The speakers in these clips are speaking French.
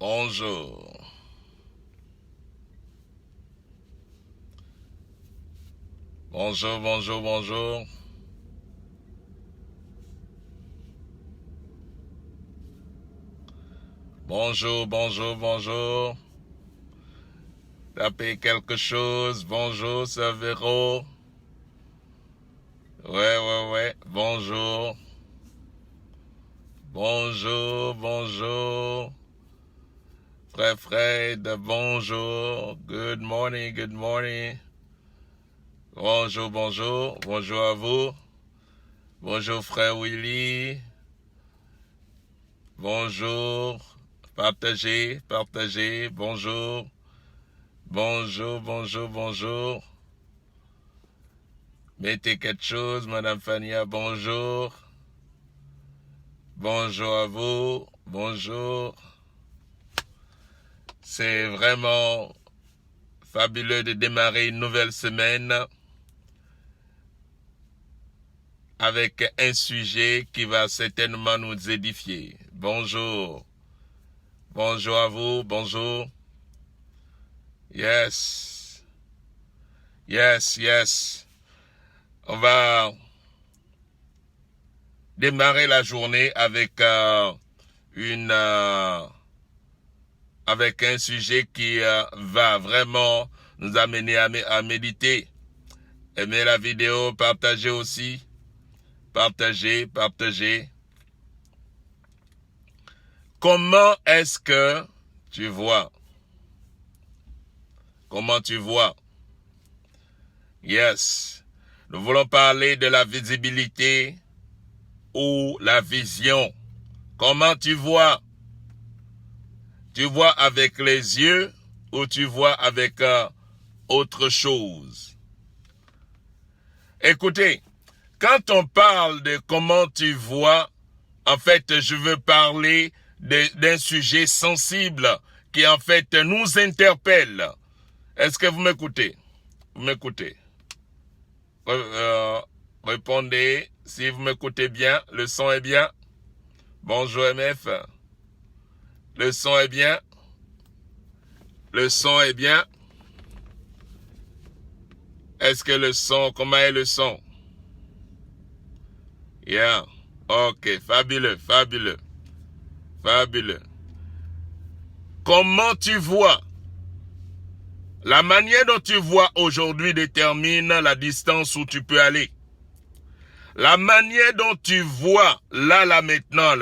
Bonjour. Bonjour, bonjour, bonjour. Bonjour, bonjour, bonjour. Tapez quelque chose. Bonjour, c'est Véro. Ouais. Bonjour. Bonjour, bonjour. Frère Fred, bonjour. Good morning, good morning. Bonjour, bonjour. Bonjour à vous. Bonjour, frère Willy. Bonjour. Partagez. Bonjour. Bonjour. Mettez quelque chose, Madame Fania, bonjour. Bonjour à vous. Bonjour. C'est vraiment fabuleux de démarrer une nouvelle semaine avec un sujet qui va certainement nous édifier. Bonjour. Bonjour à vous. Bonjour. Yes. On va démarrer la journée avec avec un sujet qui va vraiment nous amener à méditer. Aimez la vidéo, partagez aussi. Partagez. Comment est-ce que tu vois? Comment tu vois? Yes. Nous voulons parler de la visibilité ou la vision. Comment tu vois? Tu vois avec les yeux ou tu vois avec autre chose? Écoutez, quand on parle de comment tu vois, en fait, je veux parler d'un sujet sensible qui, en fait, nous interpelle. Est-ce que vous m'écoutez? Vous m'écoutez? Répondez si vous m'écoutez bien. Le son est bien? Bonjour MF. Le son est bien? Le son est bien? Est-ce que le son, comment est le son? Yeah. Ok, fabuleux. Comment tu vois? La manière dont tu vois aujourd'hui détermine la distance où tu peux aller. La manière dont tu vois là, maintenant,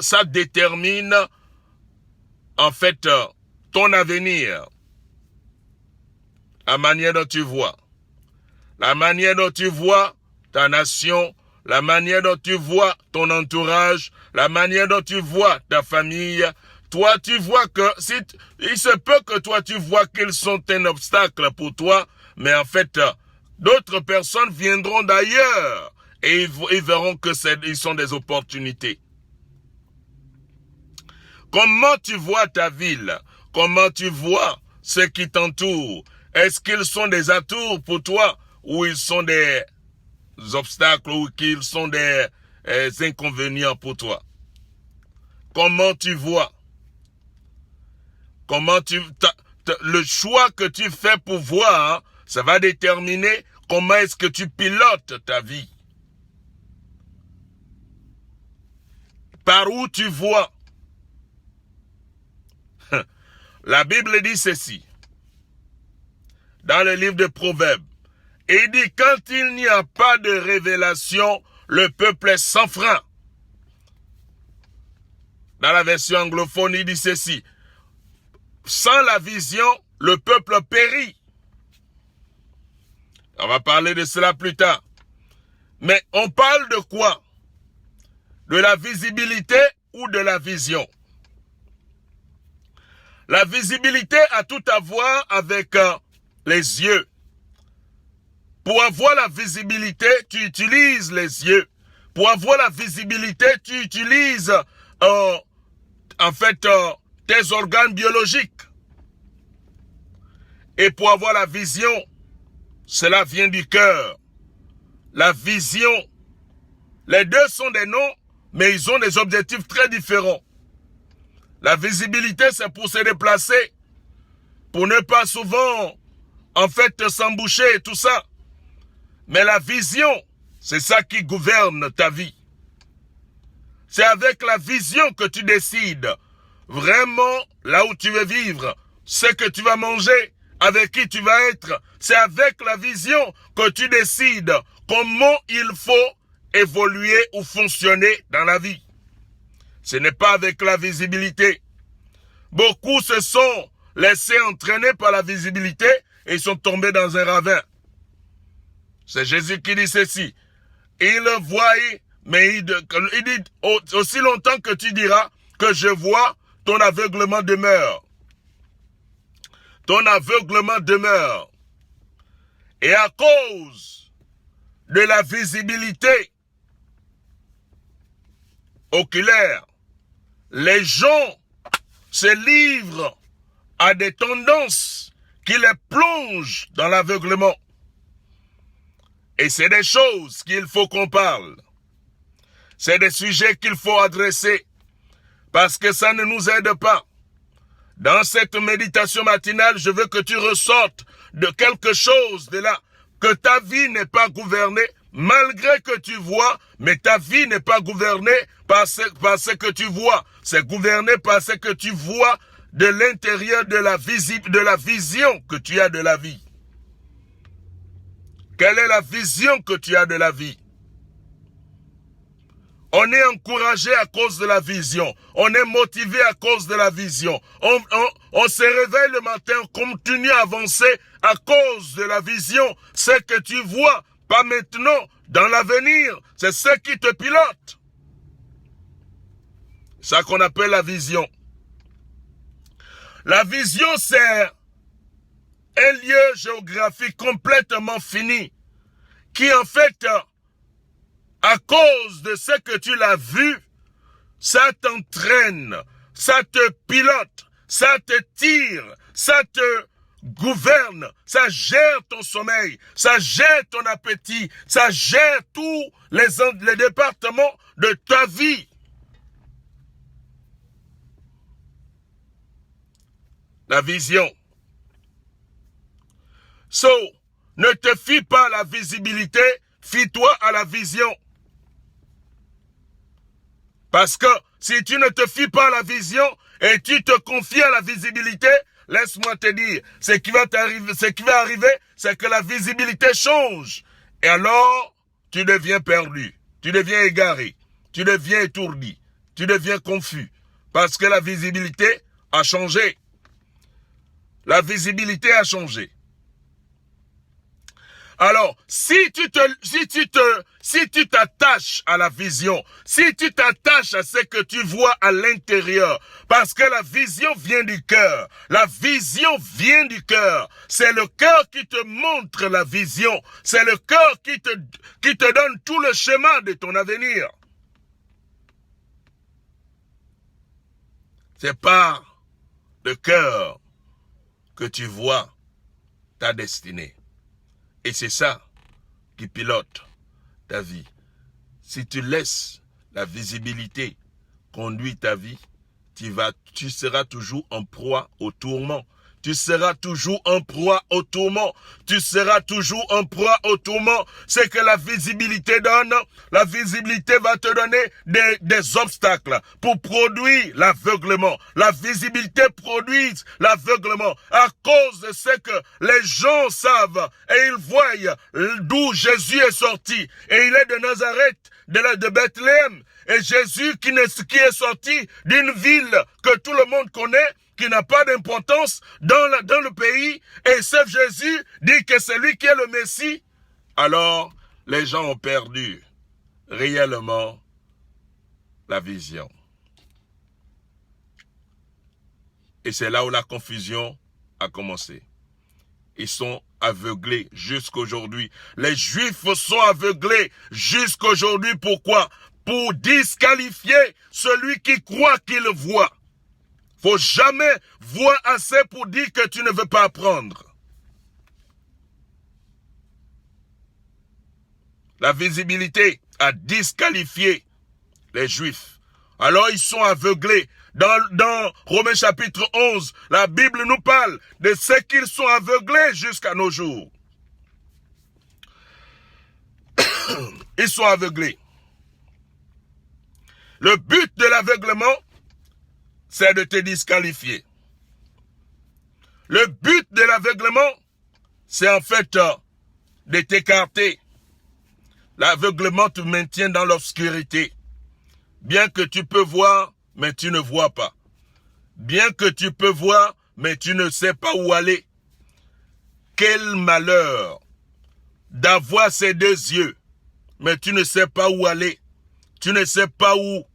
ça détermine en fait ton avenir. La manière dont tu vois. La manière dont tu vois ta nation, la manière dont tu vois ton entourage, la manière dont tu vois ta famille. Toi, tu vois que, il se peut que toi, tu vois qu'ils sont un obstacle pour toi, mais en fait, d'autres personnes viendront d'ailleurs et ils verront que ils sont des opportunités. Comment tu vois ta ville? Comment tu vois ceux qui t'entourent? Est-ce qu'ils sont des atours pour toi ou ils sont des obstacles ou qu'ils sont des inconvénients pour toi? Comment tu vois? Le choix que tu fais pour voir, ça va déterminer comment est-ce que tu pilotes ta vie. Par où tu vois? La Bible dit ceci. Dans le livre de Proverbes. Il dit, quand il n'y a pas de révélation, le peuple est sans frein. Dans la version anglophone, il dit ceci. Sans la vision, le peuple périt. On va parler de cela plus tard. Mais on parle de quoi? De la visibilité ou de la vision? La visibilité a tout à voir avec les yeux. Pour avoir la visibilité, tu utilises les yeux. Pour avoir la visibilité, tu utilises en fait tes organes biologiques. Et pour avoir la vision, cela vient du cœur. La vision, les deux sont des noms, mais ils ont des objectifs très différents. La visibilité, c'est pour se déplacer, pour ne pas souvent, en fait, s'emboucher et tout ça. Mais la vision, c'est ça qui gouverne ta vie. C'est avec la vision que tu décides vraiment là où tu veux vivre, ce que tu vas manger, avec qui tu vas être. C'est avec la vision que tu décides comment il faut évoluer ou fonctionner dans la vie. Ce n'est pas avec la visibilité. Beaucoup se sont laissés entraîner par la visibilité et ils sont tombés dans un ravin. C'est Jésus qui dit ceci. Il voyait, mais il dit, aussi longtemps que tu diras que je vois, ton aveuglement demeure. Ton aveuglement demeure. Et à cause de la visibilité oculaire, les gens se livrent à des tendances qui les plongent dans l'aveuglement. Et c'est des choses qu'il faut qu'on parle. C'est des sujets qu'il faut adresser parce que ça ne nous aide pas. Dans cette méditation matinale, je veux que tu ressortes de quelque chose de là, que ta vie n'est pas gouvernée, malgré que tu vois, mais ta vie n'est pas gouvernée par ce que tu vois. C'est gouverné par ce que tu vois de l'intérieur de la vision que tu as de la vie. Quelle est la vision que tu as de la vie? On est encouragé à cause de la vision. On est motivé à cause de la vision. On se réveille le matin, on continue à avancer à cause de la vision. Ce que tu vois, pas maintenant, dans l'avenir, c'est ce qui te pilote. C'est ça qu'on appelle la vision. La vision, c'est un lieu géographique complètement fini qui, en fait, à cause de ce que tu l'as vu, ça t'entraîne, ça te pilote, ça te tire, ça te gouverne, ça gère ton sommeil, ça gère ton appétit, ça gère tous les départements de ta vie. La vision. So, ne te fie pas à la visibilité, fie-toi à la vision. Parce que si tu ne te fies pas à la vision et tu te confies à la visibilité, laisse-moi te dire, ce qui va arriver, c'est que la visibilité change. Et alors, tu deviens perdu, tu deviens égaré, tu deviens étourdi, tu deviens confus. Parce que la visibilité a changé. La visibilité a changé. Alors, si tu t'attaches à la vision, si tu t'attaches à ce que tu vois à l'intérieur, parce que la vision vient du cœur, la vision vient du cœur, c'est le cœur qui te montre la vision, c'est le cœur qui te donne tout le schéma de ton avenir. C'est par le cœur que tu vois ta destinée. Et c'est ça qui pilote ta vie. Si tu laisses la visibilité conduire ta vie, tu seras toujours en proie au tourment. Tu seras toujours en proie au tourment. Tu seras toujours en proie au tourment. C'est que la visibilité donne. La visibilité va te donner des obstacles pour produire l'aveuglement. La visibilité produit l'aveuglement à cause de ce que les gens savent et ils voient d'où Jésus est sorti. Et il est de Nazareth, de Bethléem. Et Jésus qui est sorti d'une ville que tout le monde connaît, qui n'a pas d'importance dans le pays, et ce Jésus dit que c'est lui qui est le Messie, alors les gens ont perdu réellement la vision. Et c'est là où la confusion a commencé. Ils sont aveuglés jusqu'aujourd'hui. Les Juifs sont aveuglés jusqu'aujourd'hui. Pourquoi? Pour disqualifier celui qui croit qu'il voit. Faut jamais voir assez pour dire que tu ne veux pas apprendre. La visibilité a disqualifié les Juifs Alors ils sont aveuglés. Dans Romains chapitre 11, la Bible nous parle de ce qu'ils sont aveuglés jusqu'à nos jours. Ils sont aveuglés. Le but de l'aveuglement, c'est de te disqualifier. Le but de l'aveuglement, c'est en fait de t'écarter. L'aveuglement te maintient dans l'obscurité. Bien que tu peux voir, mais tu ne vois pas. Bien que tu peux voir, mais tu ne sais pas où aller. Quel malheur d'avoir ces deux yeux, mais tu ne sais pas où aller. Tu ne sais pas où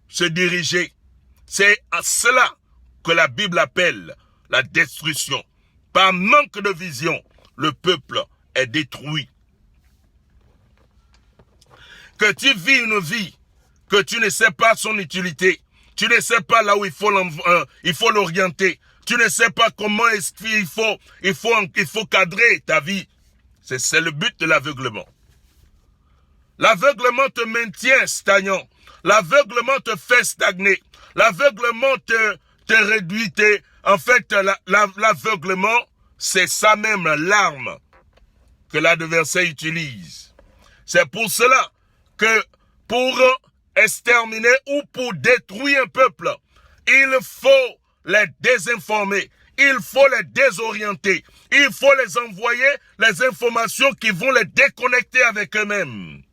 se diriger. C'est à cela que la Bible appelle la destruction. Par manque de vision, le peuple est détruit. Que tu vis une vie, que tu ne sais pas son utilité, tu ne sais pas là où il faut l'orienter, tu ne sais pas comment est-ce qu'il faut cadrer ta vie. C'est le but de l'aveuglement. L'aveuglement te maintient stagnant. L'aveuglement te fait stagner. L'aveuglement te réduit. En fait, l'aveuglement, c'est ça même l'arme que l'adversaire utilise. C'est pour cela que pour exterminer ou pour détruire un peuple, il faut les désinformer, il faut les désorienter, il faut les envoyer les informations qui vont les déconnecter avec eux-mêmes.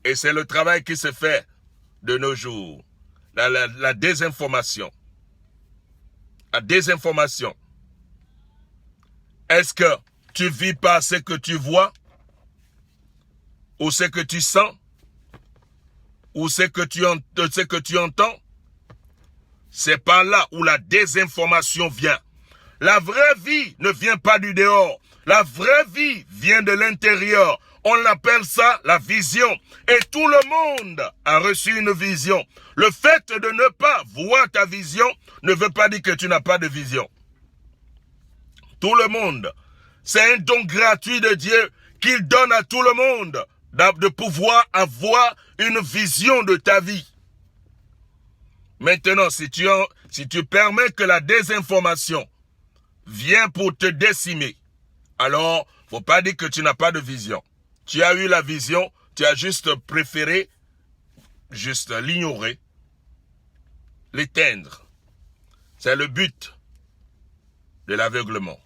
Et c'est le travail qui se fait de nos jours. La désinformation. La désinformation. Est-ce que tu vis par ce que tu vois? Ou ce que tu sens? Ou ce que tu entends? C'est par là où la désinformation vient. La vraie vie ne vient pas du dehors. La vraie vie vient de l'intérieur. On appelle ça la vision. Et tout le monde a reçu une vision. Le fait de ne pas voir ta vision ne veut pas dire que tu n'as pas de vision. Tout le monde. C'est un don gratuit de Dieu qu'il donne à tout le monde de pouvoir avoir une vision de ta vie. Maintenant, si tu permets que la désinformation vienne pour te décimer, alors, faut pas dire que tu n'as pas de vision. Tu as eu la vision, tu as juste préféré juste l'ignorer, l'éteindre. C'est le but de l'aveuglement.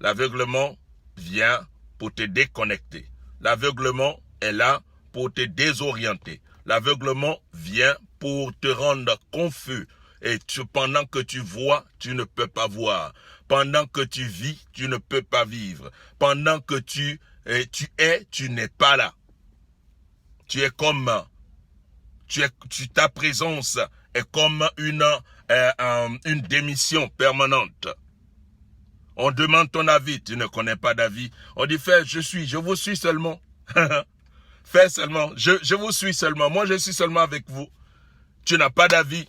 L'aveuglement vient pour te déconnecter. L'aveuglement est là pour te désorienter. L'aveuglement vient pour te rendre confus. Et pendant que tu vois, tu ne peux pas voir. Pendant que tu vis, tu ne peux pas vivre. Pendant que tu es, tu n'es pas là. Tu es comme, ta présence est comme une démission permanente. On demande ton avis, tu ne connais pas d'avis. On dit, fais, je vous suis seulement. Fais seulement, je vous suis seulement. Moi, je suis seulement avec vous. Tu n'as pas d'avis.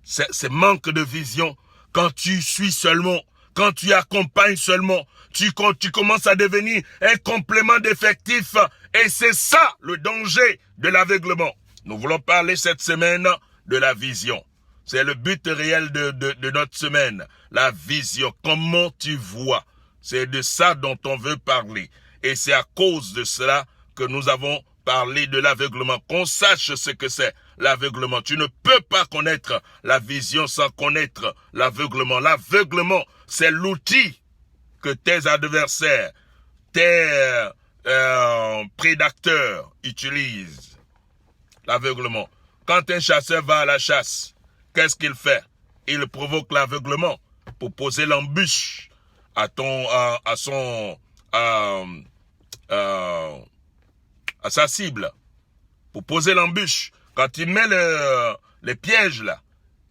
C'est manque de vision. Quand tu suis seulement, quand tu accompagnes seulement, tu commences à devenir un complément d'effectif. Et c'est ça le danger de l'aveuglement. Nous voulons parler cette semaine de la vision. C'est le but réel de notre semaine. La vision, comment tu vois. C'est de ça dont on veut parler. Et c'est à cause de cela que nous avons parlé de l'aveuglement. Qu'on sache ce que c'est l'aveuglement. Tu ne peux pas connaître la vision sans connaître l'aveuglement. L'aveuglement, c'est l'outil que tes adversaires, tes prédateurs utilisent. L'aveuglement. Quand un chasseur va à la chasse, qu'est-ce qu'il fait? Il provoque l'aveuglement pour poser l'embûche à sa cible. Pour poser l'embûche. Quand il met les pièges là,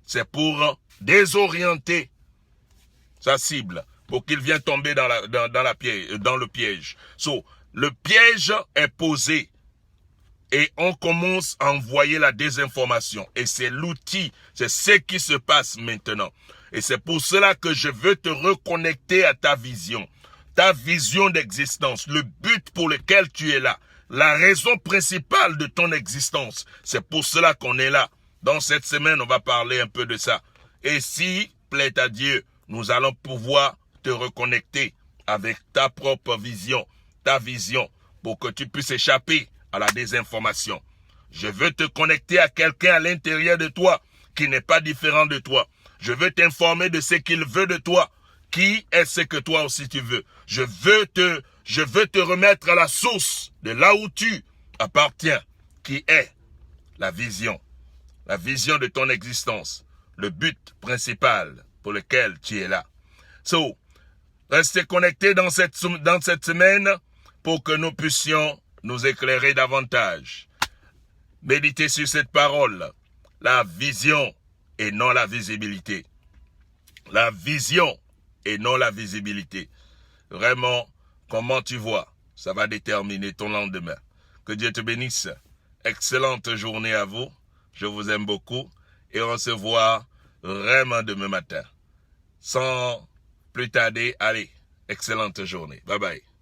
c'est pour désorienter sa cible, pour qu'il vienne tomber dans le piège. Le piège est posé et on commence à envoyer la désinformation. Et c'est l'outil, c'est ce qui se passe maintenant. Et c'est pour cela que je veux te reconnecter à ta vision d'existence, le but pour lequel tu es là. la raison principale de ton existence. C'est pour cela qu'on est là. Dans cette semaine, on va parler un peu de ça. Et si, plaît à Dieu, nous allons pouvoir te reconnecter avec ta propre vision, ta vision, pour que tu puisses échapper à la désinformation. Je veux te connecter à quelqu'un à l'intérieur de toi qui n'est pas différent de toi. Je veux t'informer de ce qu'il veut de toi. Qui est ce que toi aussi tu veux? Je veux te remettre à la source de là où tu appartiens, qui est la vision de ton existence, le but principal pour lequel tu es là. So, restez connectés dans cette semaine pour que nous puissions nous éclairer davantage. Méditez sur cette parole, la vision et non la visibilité. La vision et non la visibilité. Vraiment, comment tu vois, ça va déterminer ton lendemain. Que Dieu te bénisse. Excellente journée à vous. Je vous aime beaucoup. Et on se voit vraiment demain matin. Sans plus tarder, allez, excellente journée. Bye bye.